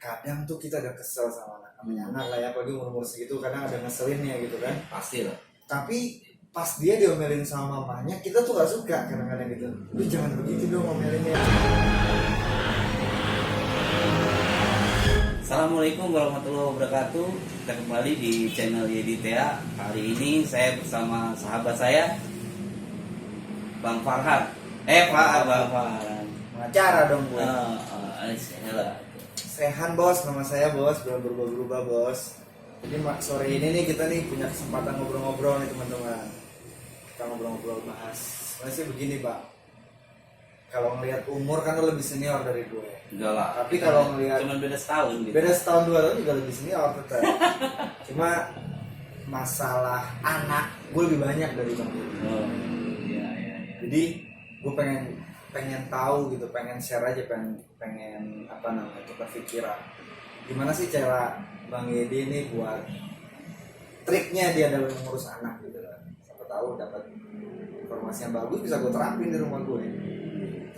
kadang tuh kita ada kesel sama namanya anak lah ya, apalagi umur segitu kadang ada ngeselinnya gitu kan. Pasti lah. Tapi pas dia diomelin sama mamanya, kita tuh gak suka kadang-kadang gitu. Lu jangan begitu dong ngomelinnya. Assalamualaikum warahmatullahi wabarakatuh. Kita kembali di channel YDTA. Hari ini saya bersama sahabat saya, Bang Farhan. Bang Farhan. Pengacara dong gue. Sehan bos, nama saya bos, belum berubah-ubah bos. Jadi sore ini nih kita nih punya kesempatan ngobrol-ngobrol nih teman-teman. Kita ngobrol-ngobrol bahas. Masih begini bang. Kalau ngelihat umur kan lo lebih senior dari gue. Enggak lah. Tapi kalau ngelihat cuma beda setahun gitu. Beda setahun 2 tahun juga lebih senior tetap. Cuma masalah anak gue lebih banyak dari bang. Oh, iya. Jadi gue pengen tahu gitu, pengen share aja, pengen apa namanya, tukar pikiran. Gimana sih cara Bang Yedi ini buat triknya dia dalam mengurus anak gitu kan. Siapa tahu dapat informasi yang bagus bisa gue terapin di rumah gue.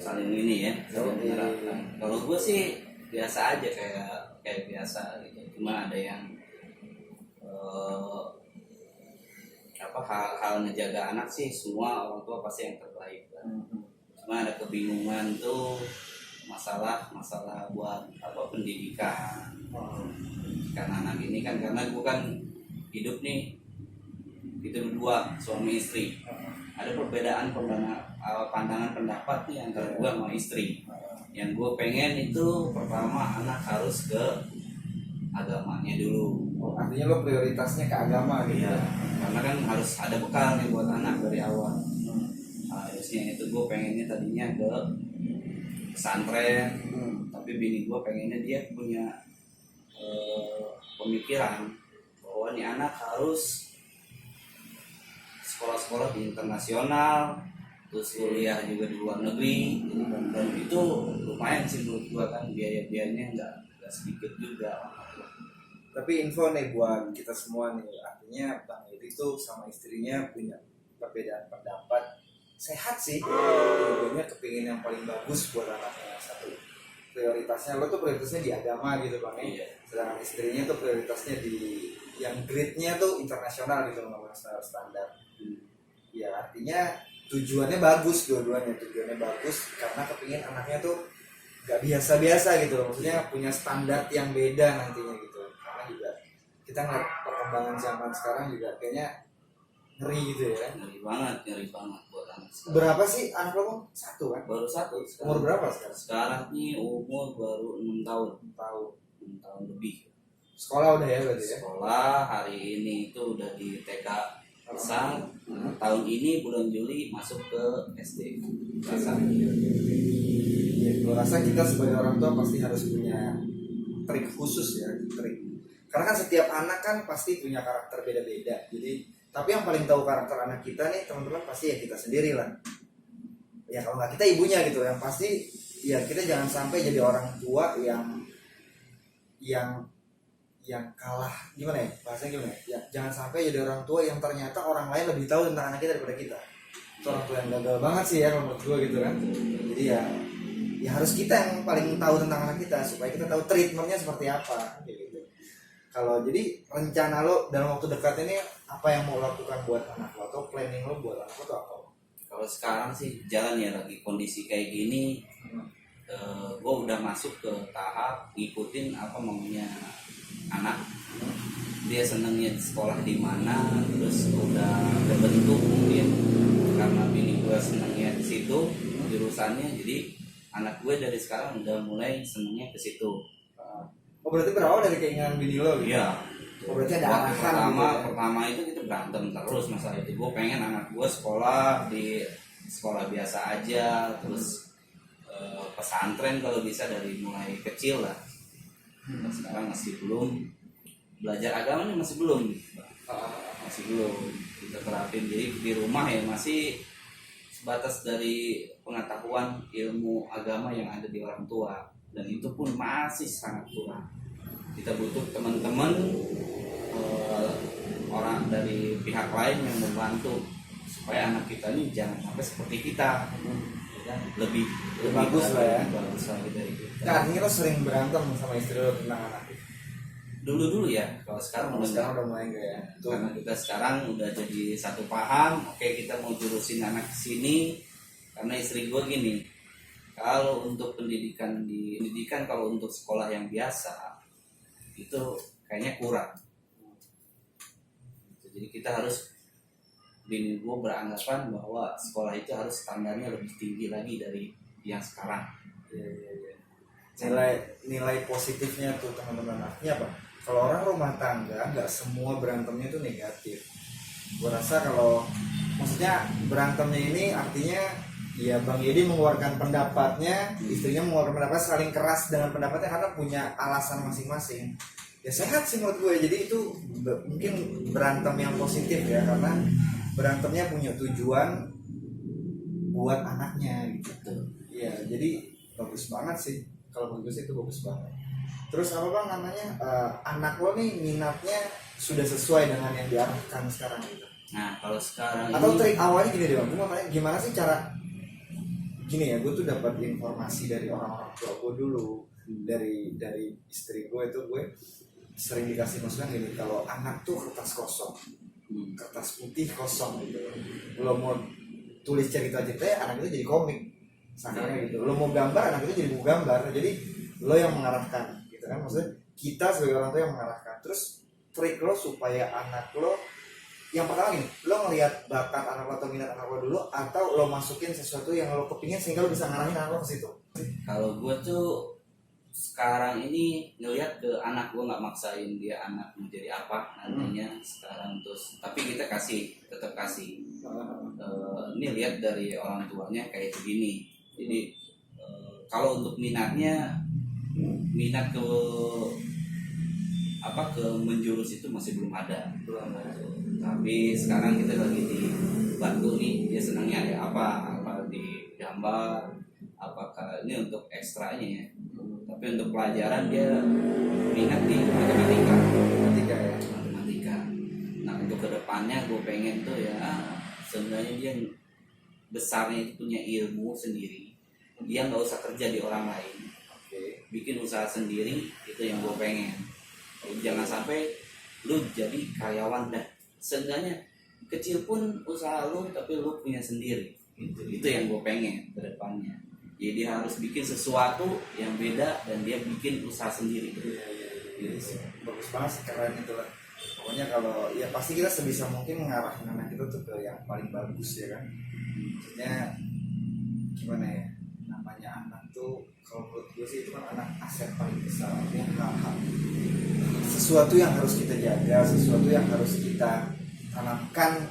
Saling ini ya, saling menerapkan. Kalau gue sih biasa aja kayak biasa gitu. Cuma ada yang hal ngejaga anak sih semua orang tua pasti yang terbaik kan. Cuma ada kebingungan tuh masalah buat pendidikan anak ini kan, karena gue kan hidup nih itu berdua suami istri. Ada perbedaan pandangan pendapat nih antara gue sama istri. Yang gue pengen itu pertama anak harus ke agamanya dulu. Artinya lo prioritasnya ke agama gitu. Iya, karena kan harus ada bekal nih buat anak dari awal. Harusnya itu gue pengennya tadinya ke pesantren, tapi bini gue pengennya dia punya pemikiran bahwa nih anak harus sekolah-sekolah di internasional, terus kuliah juga di luar negeri, dan itu lumayan sih menurut gue kan, biaya-biayanya nggak sedikit juga. Tapi info nih buat kita semua nih, artinya Bang Yedi tuh sama istrinya punya perbedaan pendapat. Sehat sih, dua-duanya kepingin yang paling bagus buat anaknya. Satu prioritasnya, lo tuh prioritasnya di agama gitu bang, iya. Sedangkan istrinya tuh prioritasnya di yang grade-nya tuh internasional gitu, ngomong standar. Ya artinya tujuannya bagus, dua-duanya tujuannya bagus karena kepingin anaknya tuh gak biasa-biasa gitu loh, maksudnya punya standar yang beda nantinya gitu. Karena juga kita ngeliat perkembangan zaman sekarang juga kayaknya ngeri gitu ya. Ngeri banget buat anak sekarang. Berapa sih anak lo? Satu kan? Baru satu sekarang. Umur berapa sekarang? Sekarang nih umur baru 6 tahun. 6 tahun lebih. Sekolah udah ya berarti ya? Sekolah hari ini itu udah di TK besar. Tahun ini bulan Juli masuk ke SD dasar. Ya, gue rasa kita sebagai orang tua pasti harus punya trik khusus ya, trik. Karena kan setiap anak kan pasti punya karakter beda-beda. Jadi tapi yang paling tahu karakter anak kita nih teman-teman pasti ya kita sendiri lah. Ya kalau nggak kita ibunya gitu. Yang pasti ya kita jangan sampai jadi orang tua yang kalah, gimana ya bahasanya gimana ya, jangan sampai jadi orang tua yang ternyata orang lain lebih tahu tentang anak kita daripada kita. Itu orang tua yang gagal banget sih ya kalau menurut gue gitu kan. Jadi ya harus kita yang paling tahu tentang anak kita supaya kita tahu treatmentnya seperti apa gitu. Kalau jadi rencana lo dalam waktu dekat ini apa yang mau lakukan buat anak lo, atau planning lo buat anak lo tuh apa? Kalau sekarang sih jalan ya, lagi kondisi kayak gini, gue udah masuk ke tahap ngikutin apa maunya anak. Dia senengnya sekolah di mana, terus udah terbentuk mungkin karena bini gue senengnya di situ jurusannya, jadi anak gue dari sekarang udah mulai senengnya ke situ. Oh berarti berawal dari keinginan bini lo gitu? Iya. Oh berarti ada arahan pertama itu kita berantem terus masalah itu. Gue pengen anak gue sekolah di sekolah biasa aja, terus pesantren kalau bisa dari mulai kecil lah. Sekarang masih belum belajar agama nih, masih belum kita terapin. Jadi di rumah ya masih sebatas dari pengetahuan ilmu agama yang ada di orang tua, dan itu pun masih sangat kurang. Kita butuh teman-teman orang dari pihak lain yang membantu supaya anak kita ini jangan sampai seperti kita, lebih bagus lah ya. lebih bagus lagi dari kita. Nah, artinya lo sering berantem sama istri lo tentang anak? Dulu ya, kalau sekarang Kalau udah sekarang udah mulai enggak ya? Tuh. karena kita sekarang udah jadi satu paham. Oke, kita mau jurusin anak ke sini karena istri gue gini, kalau untuk pendidikan kalau untuk sekolah yang biasa itu kayaknya kurang. Jadi kita harus, bini gue beranggapan bahwa sekolah itu harus standarnya lebih tinggi lagi dari yang sekarang. Nilai positifnya tuh teman-teman, artinya apa? Kalau orang rumah tangga nggak semua berantemnya itu negatif. Gue rasa kalau maksudnya berantemnya ini artinya ya Bang Yedi mengeluarkan pendapatnya, istrinya mengeluarkan pendapat, saling keras dengan pendapatnya karena punya alasan masing-masing. Ya sehat sih menurut gue. Jadi itu mungkin berantem yang positif ya, karena berantemnya punya tujuan buat anaknya gitu. Iya, jadi bagus banget sih. Kalau menurut gue sih itu bagus banget. Terus apa Bang namanya, anak lo nih minatnya sudah sesuai dengan yang diarahkan sekarang gitu? Nah kalau sekarang Atau ini, trik awalnya gini deh Bang, gue mau tanya gimana sih cara, gini ya, gue tuh dapat informasi dari orang-orang tua gue dulu, dari istri gue itu, gue sering dikasih masukan gini, kalau anak tuh kertas kosong, kertas putih kosong gitu. Lo mau tulis cerita-cerita ya anak itu jadi komik, sekarang gitu. Lo mau gambar anak itu jadi buku gambar. Jadi lo yang mengarahkan gitu kan, maksudnya kita sebagai orang tua yang mengarahkan. Terus trik lo supaya anak lo, yang pertama gini, lo ngelihat bakat anak lo atau minat anak lo dulu, atau lo masukin sesuatu yang lo kepingin sehingga lo bisa ngarahin anak lo ke situ? kalau gue tuh sekarang ini ngelihat ke anak, gue nggak maksain dia anak menjadi apa nantinya sekarang terus, tapi kita tetap kasih ini lihat dari orang tuanya kayak begini. Jadi kalau untuk minat ke menjurus itu masih belum ada. Tapi sekarang kita lagi dibantu nih, dia senangnya ada apa di gambar, apakah ini untuk ekstranya ya. Tapi untuk pelajaran dia minat di matematika ya. Nah untuk kedepannya gue pengen tuh ya, sebenarnya dia besarnya itu punya ilmu sendiri, dia nggak usah kerja di orang lain, bikin usaha sendiri, itu yang gue pengen. Jangan sampai lu jadi karyawan dah, seenggaknya kecil pun usaha lu tapi lu punya sendiri, itu yang gue pengen ke depannya. Jadi dia harus bikin sesuatu yang beda dan dia bikin usaha sendiri. Bagus banget sih, keren itu lah. Pokoknya kalau ya pasti kita sebisa mungkin mengarahkan anak kita tuh ke yang paling bagus ya kan. Maksudnya gimana ya, namanya anak tuh kalau menurut gue sih itu kan anak aset paling besar. Artinya hal-hal sesuatu yang harus kita jaga, sesuatu yang harus kita tanamkan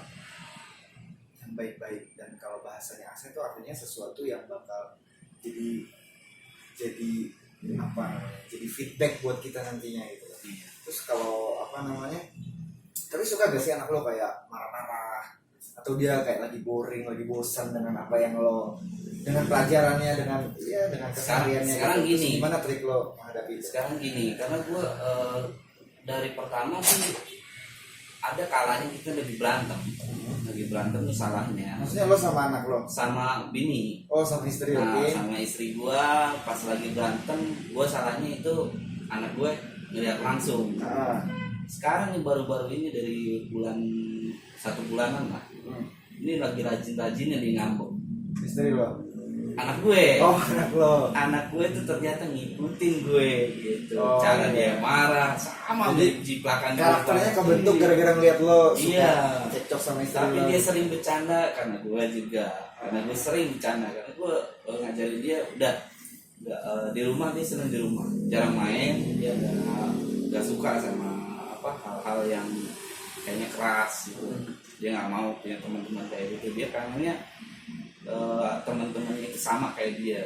yang baik-baik. Dan kalau bahasanya aset itu artinya sesuatu yang bakal jadi jadi feedback buat kita nantinya gitu. Terus kalau tapi suka gak sih anak lo kayak marah-marah, atau dia kayak lagi boring, lagi bosan dengan apa yang lo, dengan pelajarannya, dengan kesehariannya? Sekarang gitu. gini, Terus gimana trik lo menghadapi itu? Sekarang gini, karena gue dari pertama sih ada kalanya kita lagi berantem nih salahnya. Maksudnya lo sama anak lo? Sama bini. Oh sama istri, Nah, oke. sama istri gua pas lagi berantem, gua salahnya itu anak gue ngeliat langsung. Sekarang nih baru-baru ini dari 1 bulanan lah, ini lagi rajin-rajinnya di ngambek. Istri lo? Anak gue. Oh anak lo. Anak gue tuh ternyata ngikutin gue gitu. Oh, Cara iya. dia marah sama Jadi, jiplakan Karakternya kebentuk gara-gara ngeliat lo suka Iya. cekcok sama istri Tapi lo. dia sering bercanda karena gue juga. Karena gue sering bercanda karena gue ngajarin dia udah di rumah, dia senang di rumah, jarang main, dia nggak suka sama hal-hal yang kayaknya keras gitu. Dia nggak mau punya teman-teman kayak gitu. Dia pengennya teman-temannya itu sama kayak dia.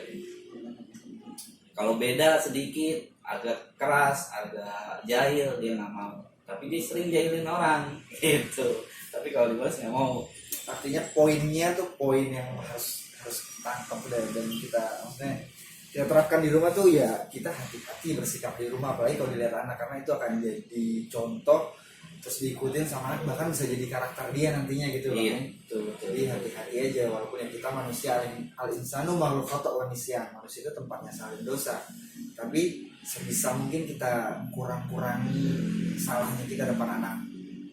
Kalau beda sedikit, agak keras, agak jahil, dia nggak mau. Tapi dia sering jahilin orang gitu. Tapi kalau dibahas nggak mau. Artinya poinnya tuh poin yang harus tangkap dan kita maksudnya kita terapkan di rumah tuh ya, kita hati-hati bersikap di rumah, apalagi kalau dilihat anak, karena itu akan jadi contoh terus diikutin sama anak, bahkan bisa jadi karakter dia nantinya gitu loh. Iya, betul. Jadi hati-hati aja, walaupun ya kita manusia, al insanu makhluk khata' wa nisyan, manusia itu tempatnya saling dosa, tapi sebisa mungkin kita kurang-kurangi salahnya kita depan anak,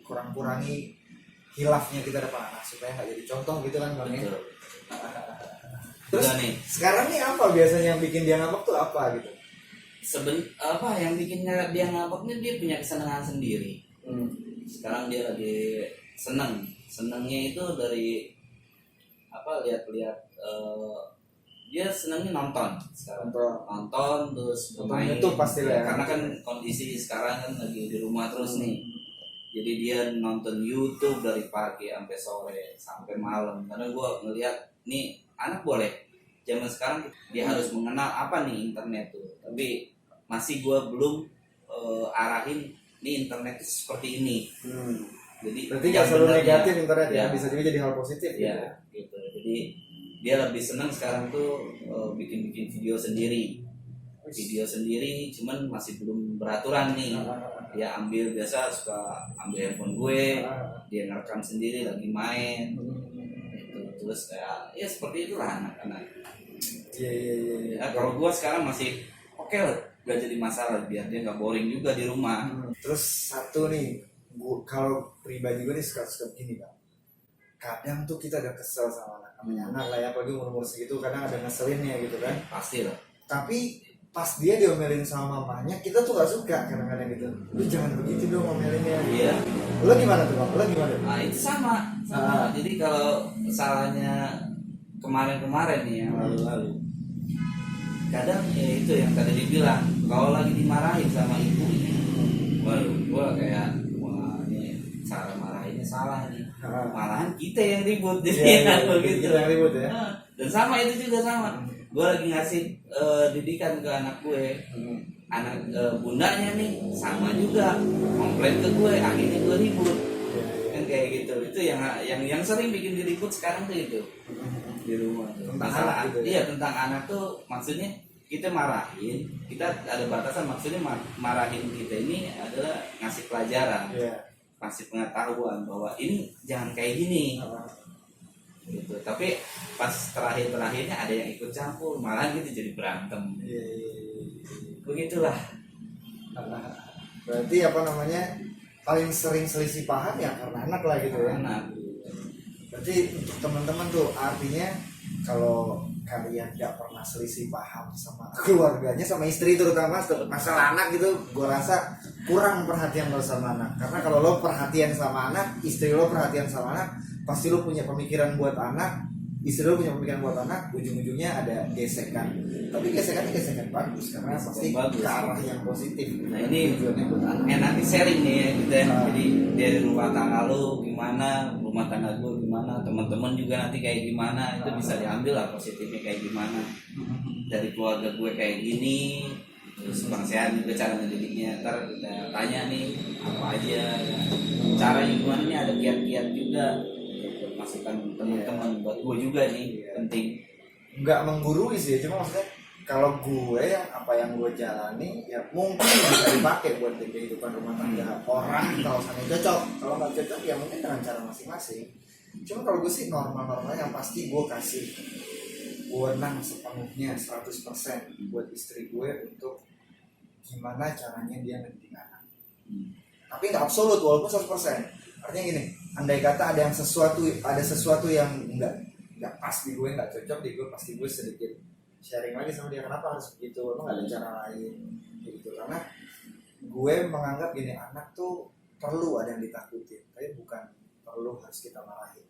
kurang-kurangi hilafnya kita depan anak, supaya nggak jadi contoh gitu kan Bang ya. Betul. Terus Udah nih, sekarang nih apa biasanya yang bikin dia ngambek tuh apa gitu? apa yang bikin dia ngambeknya, dia punya kesenangan sendiri. Sekarang dia lagi senengnya itu dari apa, lihat-lihat, dia senangnya nonton sekarang, nonton terus bermain YouTube pasti lah ya. Karena kan kondisi sekarang kan lagi di rumah terus nih, jadi dia nonton YouTube dari pagi sampai sore sampai malam. Karena gue ngelihat nih anak boleh zaman sekarang dia harus mengenal apa nih internet tuh, tapi masih gue belum arahin nih internet itu seperti ini. Jadi Berarti nggak selalu negatif internet ya, ya, bisa juga jadi hal positif ya gitu. Jadi dia lebih senang sekarang tuh bikin video sendiri, cuman masih belum beraturan nih. Dia ambil, biasa suka ambil handphone gue, dia ngerekam sendiri lagi main gitu. Terus kayak ya seperti itulah anak-anak. Iya. Ya, kalau gue sekarang masih oke lah, gak jadi masalah, biar dia nggak boring juga di rumah. Terus satu nih, kalau pribadi gue nih suka begini Bang, kadang tuh kita udah kesel sama anak lah ya, apalagi umur segitu kadang ada ngeselinnya gitu kan. Pasti lah. Tapi pas dia diomelin sama mamanya, kita tuh gak suka kadang-kadang gitu. Lu jangan begitu dong ngomelinnya. Iya. Lo gimana tuh Bang? Lo gimana? Nah itu sama. Jadi kalau salahnya kemarin-kemarin nih yang lalu-lalu, kadang ya itu yang tadi dibilang, kalau lagi dimarahin sama ibunya, waduh, gua kayak wah ini cara marahinnya salah nih, malahan kita yang ribut jadi begitu. Kita yang ribut ya. Dan sama itu juga sama, gue lagi ngasih didikan ke anak gue, anak bundanya nih sama juga komplain ke gue, akhirnya gue ribut. Kan kayak gitu. Itu yang sering bikin diribut sekarang tuh itu di rumah tuh. Masalah gitu, iya tentang anak tuh, maksudnya kita marahin, kita ada batasan, maksudnya marahin kita ini adalah ngasih pelajaran, ngasih pengetahuan bahwa ini jangan kayak gini gitu. Tapi pas terakhirnya ada yang ikut campur, malah gitu jadi berantem. Begitulah. Berarti apa namanya, paling sering selisih paham ya karena anak lah gitu ya. Anak. Berarti untuk teman-teman tuh artinya kalau kalian gak pernah selisih paham sama keluarganya, sama istri terutama masalah anak gitu, gue rasa kurang perhatian lo sama anak. Karena kalau lo perhatian sama anak, istri lo perhatian sama anak, pasti lo punya pemikiran buat anak, istri lo punya pemikiran buat anak, ujung-ujungnya ada gesekan. Tapi gesekannya gesekan bagus karena pasti ke arah yang positif. Nah ini enaknya sharing nih ya gitu ya. Jadi dari rumah tangga lo gimana, rumah tangga gue gimana, teman-teman juga nanti kayak gimana, itu bisa diambil lah positifnya kayak gimana. Dari keluarga gue kayak gini, terus Bang Sehan juga cara ngedidiknya, ntar kita tanya nih apa aja ya. Cara gimana nih, ada kiat-kiat juga buat masukan teman-teman buat gue juga nih, penting. Nggak menggurui sih, cuma maksudnya kalau gue apa yang gue jalani ya mungkin bisa dipakai buat kehidupan rumah tangga orang. Kalau sana cocok, kalau nggak cocok ya mungkin dengan cara masing-masing. Cuma kalau gue sih normal-normal yang pasti gue kasih wewenang sepenuhnya 100% buat istri gue untuk gimana caranya dia ngedidik anak. Tapi nggak absolut, walaupun 100%. Artinya gini, andai kata ada sesuatu yang nggak pas di gue, nggak cocok di gue, pasti gue sedikit sharing lagi sama dia, kenapa harus begitu, emang ada cara lain gitu. Karena gue menganggap gini, anak tuh perlu ada yang ditakutin, tapi bukan perlu harus kita marahin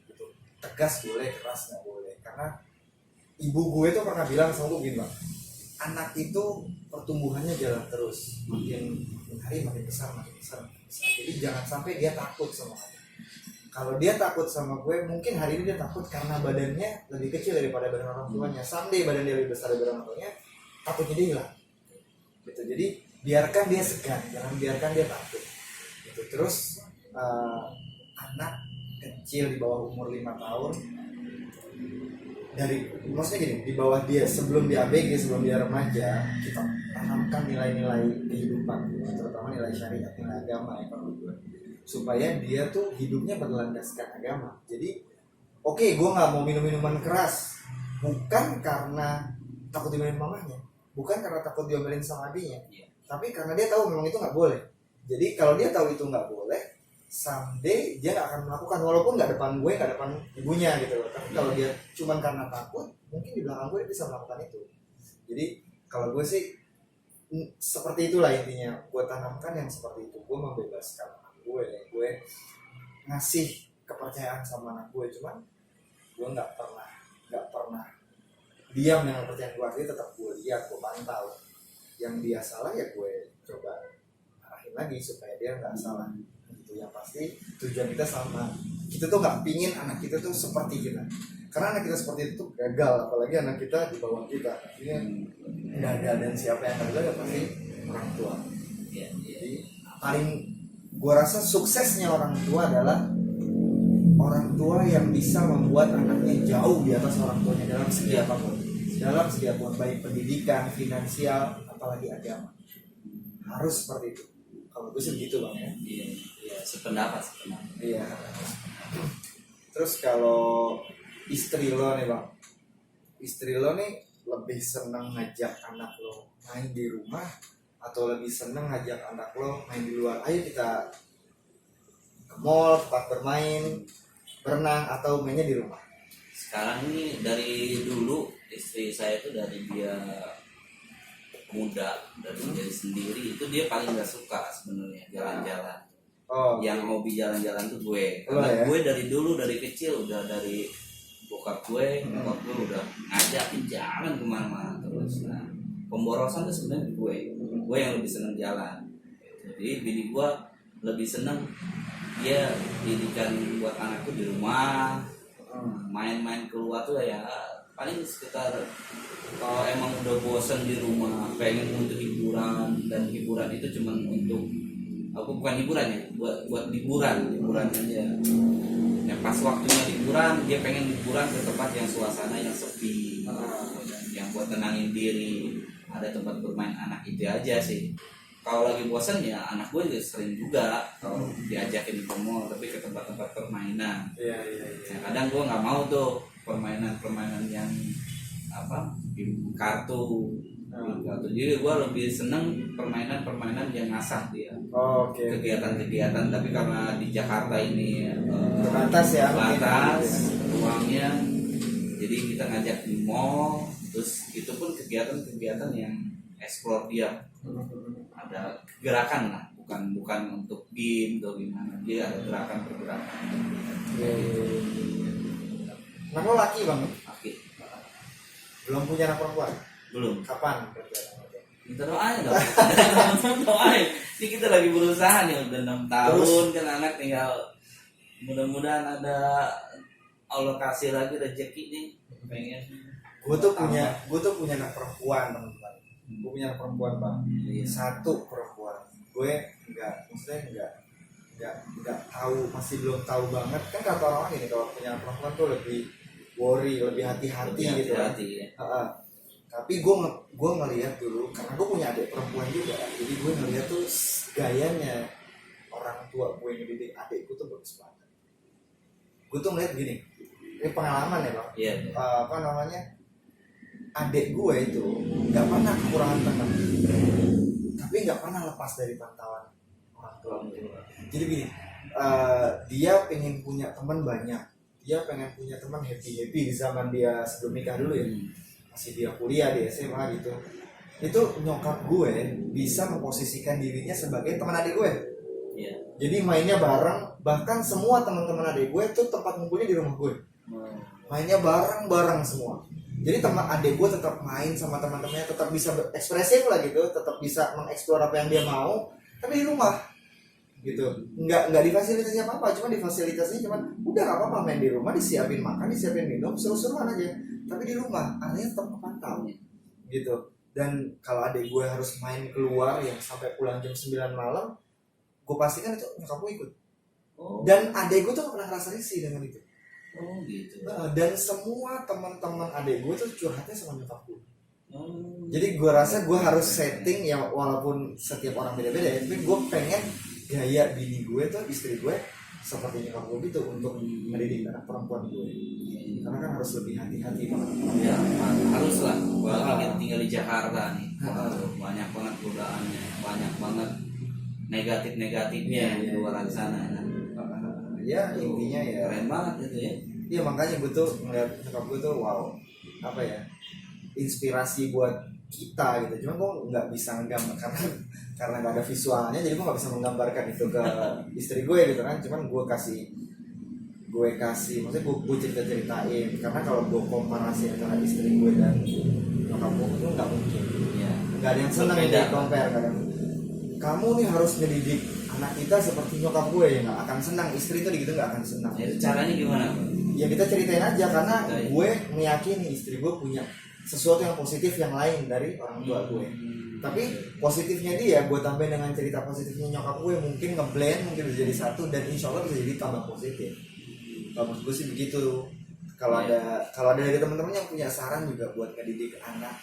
gitu. Tegas boleh, keras nggak boleh. Karena ibu gue tuh pernah bilang sama gue gini Bang, anak itu pertumbuhannya jalan terus, makin hari makin besar. Jadi jangan sampai dia takut sama kamu. Kalau dia takut sama gue, mungkin hari ini dia takut karena badannya lebih kecil daripada badan orang tuanya. Someday badan dia lebih besar daripada orang tuanya, takutnya dia hilang. Gitu. Jadi biarkan dia segan, jangan biarkan dia takut. Gitu. Terus anak kecil di bawah umur 5 tahun, maksudnya gini, di bawah dia sebelum dia ABG, sebelum dia remaja, kita tanamkan nilai-nilai kehidupan, terutama nilai syariat, nilai agama ya kalau gue, supaya dia tuh hidupnya berlandaskan agama. Jadi oke, gue nggak mau minum minuman keras, bukan karena takut diomelin mamanya, bukan karena takut diomelin sama adiknya, tapi karena dia tahu memang itu nggak boleh. Jadi kalau dia tahu itu nggak boleh, someday dia nggak akan melakukan, walaupun nggak depan gue, nggak depan ibunya gitu loh. Tapi kalau dia cuman karena takut, mungkin di belakang gue dia bisa melakukan itu. Jadi kalau gue sih seperti itulah intinya, gue tanamkan yang seperti itu. Gue membebaskan anak gue ngasih kepercayaan sama anak gue, cuman gue nggak pernah diam dengan kepercayaan gue. Dia tetap gue lihat, gue pantau. Yang dia salah ya gue coba arahin lagi supaya dia nggak salah. Itu yang pasti tujuan kita sama. Kita tuh nggak pingin anak kita tuh seperti kita, karena anak kita seperti itu gagal, apalagi anak kita di bawah kita. Ini nggak ada, dan siapa yang gagal ya pasti orang tua. Jadi paling gua rasa suksesnya orang tua adalah orang tua yang bisa membuat anaknya jauh di atas orang tuanya dalam segi apapun, baik pendidikan, finansial, apalagi agama. Harus seperti itu. Kalau gue sih begitu bang ya. Iya, sependapat. Iya. Terus kalau istri lo nih bang, istri lo nih lebih seneng ngajak anak lo main di rumah atau lebih seneng ngajak anak lo main di luar? Ayo kita ke mall, tempat bermain, berenang, atau mainnya di rumah? Sekarang ini dari dulu istri saya itu dari dia muda, dari jadi sendiri itu dia paling nggak suka sebenarnya jalan-jalan. Yang hobi jalan-jalan tuh gue, karena gue dari dulu dari kecil udah dari bokap gue udah ngajakin jalan kemana-mana terus. Nah, pemborosan tuh sebenarnya gue yang lebih seneng jalan. Jadi bini gue lebih seneng dia didikan buat anak tuh di rumah, main-main keluar tuh ya paling sekitar, kalau emang udah bosan di rumah pengen untuk hiburan, dan hiburan itu cuman untuk bukan hiburan ya, buat liburan aja. Ya pas waktunya liburan dia pengen liburan ke tempat yang suasana yang sepi, yang buat tenangin diri, ada tempat bermain anak, itu aja sih. Kalau lagi bosan ya anak gue juga sering juga kalau diajakin ke mall, tapi ke tempat-tempat permainan. Iya. Ya, kadang gue nggak mau tuh permainan yang kartu. Jadi gue lebih seneng permainan yang ngasah dia. Kegiatan-kegiatan, tapi karena di Jakarta ini terbatas ruangnya, jadi kita ngajak di mall, terus itu pun kegiatan-kegiatan yang explore dia. Ada gerakan lah, bukan untuk game atau gimana, dia ada pergerakan. Anak lo laki bang? Laki. Belum punya anak perempuan? Belum. Kapan? Kita doain dong. Doain. Ini kita lagi berusaha nih udah 6 tahun kan, anak tinggal mudah-mudahan ada Allah kasih lagi rezeki nih. Pengen. Gue tuh punya anak perempuan teman-teman. Gue punya anak perempuan bang. Satu perempuan. Gue nggak tahu, masih belum tahu banget kan. Kata orang ini kalau punya anak perempuan tuh lebih worry, lebih hati-hati gitu kan. Tapi gue ngelihat dulu, karena gue punya adik perempuan juga, jadi gue ngelihat tuh gayanya orang tua gue ngedidik adikku tuh bagus banget. Gue tuh ngeliat gini, ini pengalaman ya bang. Adik gue itu nggak pernah kekurangan teman, tapi nggak pernah lepas dari pantauan orang tua. Jadi gini, dia pengen punya teman banyak, dia pengen punya teman happy di zaman dia sebelum nikah dulu ya. Masih dia kuliah di SMA gitu, itu nyokap gue bisa memposisikan dirinya sebagai teman adik gue. Jadi mainnya bareng, bahkan semua teman-teman adik gue tuh tempat ngumpulnya di rumah gue. Mainnya bareng semua. Jadi teman adik gue tetap main sama teman-temannya, tetap bisa berekspresif lah gitu, tetap bisa mengeksplor apa yang dia mau, tapi di rumah gitu. Nggak difasilitasi apa-apa, cuma difasilitasi udah nggak apa-apa, main di rumah, disiapin makan, disiapin minum, seru-seruan aja. Tapi di rumah, artinya tetap kepantau gitu. Dan kalau adik gue harus main keluar yang sampai pulang jam 9 malam, gue pastikan itu nyokap gue ikut. Dan adik gue tuh gak pernah ngerasa risih dengan itu. Oh gitu. Dan semua teman-teman adik gue tuh curhatnya sama nyokap gue. Oh. Jadi gue rasa gue harus setting ya, walaupun setiap orang beda-beda ya, tapi gue pengen gaya bini gue tuh, istri gue seperti nyokap gue gitu untuk mendidik anak perempuan gue. Karena kan harus lebih hati-hati banget. Ya harus lah. Apalagi kita tinggal di Jakarta nih. Banyak banget godaannya, banyak banget negatifnya di luar sana. Ya intinya ya keren banget itu ya. Iya makanya gue tuh ngeliat nyokap gue tuh wow, apa ya, inspirasi buat kita gitu. Cuma gue nggak bisa nggambar karena nggak ada visualnya, jadi gue nggak bisa menggambarkan itu ke istri gue gitu kan. Cuman gue kasih maksudnya gue ceritain, karena kalau gue komparasi antara istri gue dan nyokap gue itu nggak mungkin Ya. nggak ada yang senang Berbeda. di compare. Kamu nih harus ngedidik anak kita seperti nyokap gue, ya nggak akan senang. Istri tuh gitu nggak akan senang. Itu caranya gimana? Ya kita ceritain aja, karena Ceritain. gue meyakini istri gue punya sesuatu yang positif yang lain dari orang tua gue. Tapi positifnya dia gue tambahin dengan cerita positifnya nyokap gue, mungkin ngeblend, mungkin bisa jadi satu, dan insya Allah bisa jadi tambah positif. Kalau menurut gue sih begitu. Kalau ada dari teman-teman yang punya saran juga buat ngedidik anak,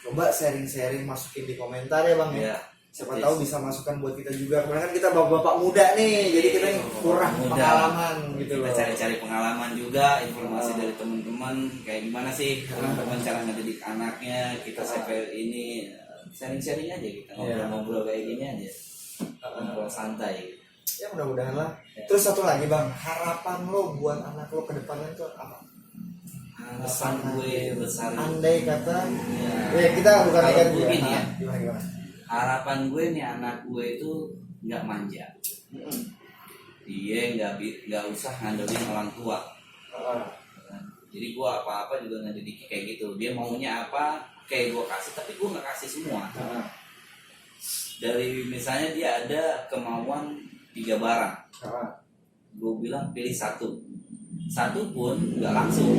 coba sharing masukin di komentar ya bang ya. Ya. Siapa tahu bisa masukan buat kita juga. Karena kan kita bapak-bapak muda nih, jadi kita nih kurang Muda. pengalaman gitu Kita loh. cari-cari pengalaman juga, informasi dari teman-teman kayak gimana sih teman-teman cara ngedidik anaknya. Kita share ini, sharing aja kita ngobrol kayak gini aja, ngobrol santai. Ya mudah-mudahan lah. Terus satu lagi bang, harapan lo buat anak lo ke depannya itu apa? Harapan gue besar. Andai kata, Ya. ya kita bukan Kalau negatif gue ya. gini ya. Gimana? Harapan gue nih anak gue itu nggak manja. Dia nggak usah ngandelin orang tua. Jadi gue apa-apa juga ngedidiknya kayak gitu. Dia maunya apa, kayak gue kasih, tapi gue nggak kasih semua. Dari misalnya dia ada kemauan 3 barang, gue bilang pilih satu pun nggak langsung.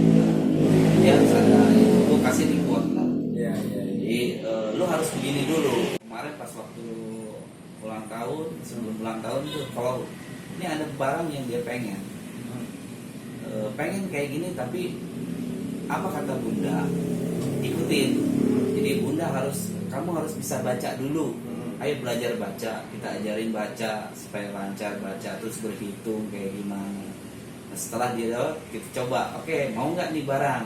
Dia harus ada, gue kasih reward lah. Ya. Jadi lu harus begini dulu. Kemarin pas waktu ulang tahun, sebelum ulang tahun tuh, kalau ini ada barang yang dia pengen kayak gini, tapi apa kata bunda, ikutin. Jadi bunda kamu harus bisa baca dulu. Ayo belajar baca, kita ajarin baca supaya lancar baca, terus berhitung kayak gimana. Nah, setelah dia kita coba, oke, mau nggak nih barang?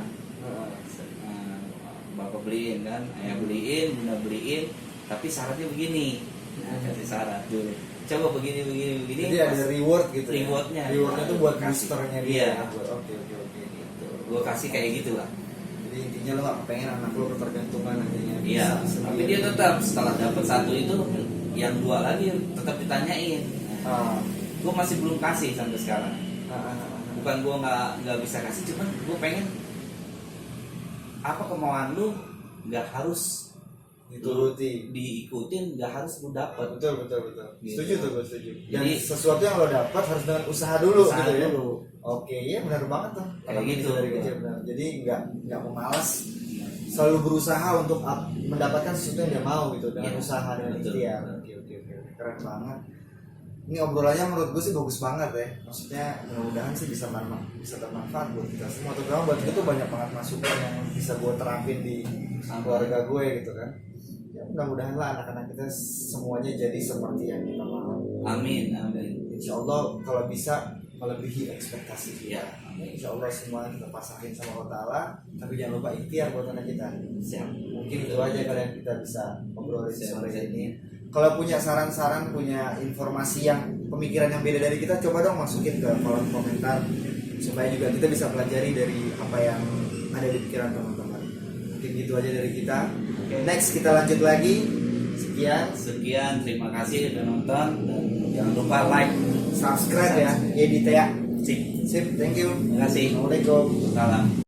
Bapak beliin kan, ayah beliin, bunda beliin, tapi syaratnya begini. Nah, kasih syarat dulu. Coba begini. Jadi ada reward gitu. Rewardnya. Rewardnya tuh buat Kasih. boosternya Iya. dia. Oke. Gitu. Gue kasih kayak gitulah. Jadi intinya lo gak pengen anak lo ketergantungan nantinya. Iya. Tapi dia tetap setelah dapat satu itu, yang 2 lagi tetap ditanyain. Gue masih belum kasih sampai sekarang. Bukan gue nggak bisa kasih, cuman gue pengen apa kemauan lu nggak harus dituruti. diikutin, nggak harus lu dapat. Betul. Gitu. Setuju tuh, gue setuju. Dan Jadi sesuatu yang lo dapat harus dengan usaha dulu usaha gitu ya. dulu. Oke, iya benar banget tuh. Kayak gitu. Dari kecil benar. Jadi nggak mau malas, selalu berusaha untuk mendapatkan sesuatu yang dia mau gitu dengan Iya, usaha dan betul. ikhtiar. Oke. Keren banget. Ini obrolannya menurut gue sih bagus banget ya. Maksudnya mudah-mudahan sih bisa bermanfaat buat kita semua. Terutama buat gue tuh banyak banget masukan yang bisa gue terapin di keluarga gue gitu kan. Ya mudah-mudahan lah anak-anak kita semuanya jadi seperti yang kita mau. Amin. Insya Allah kalau bisa melebihi ekspektasi kita. Ya. Insya Allah semua kita pasahin sama Allah Ta'ala. Tapi jangan lupa ikhtiar buat anak kita. Siap. Mungkin itu aja kalian kita bisa ngobrolin Siap. sore ini. Kalau punya saran-saran, punya informasi yang pemikiran yang beda dari kita, coba dong masukin ke kolom komentar supaya juga kita bisa pelajari dari apa yang ada di pikiran teman-teman. Mungkin gitu aja dari kita. Next kita lanjut lagi. Sekian, terima kasih sudah nonton, dan jangan lupa like, Subscribe ya. Edit ya. Sip. Sip, thank you. Terima kasih. Assalamualaikum. Salam.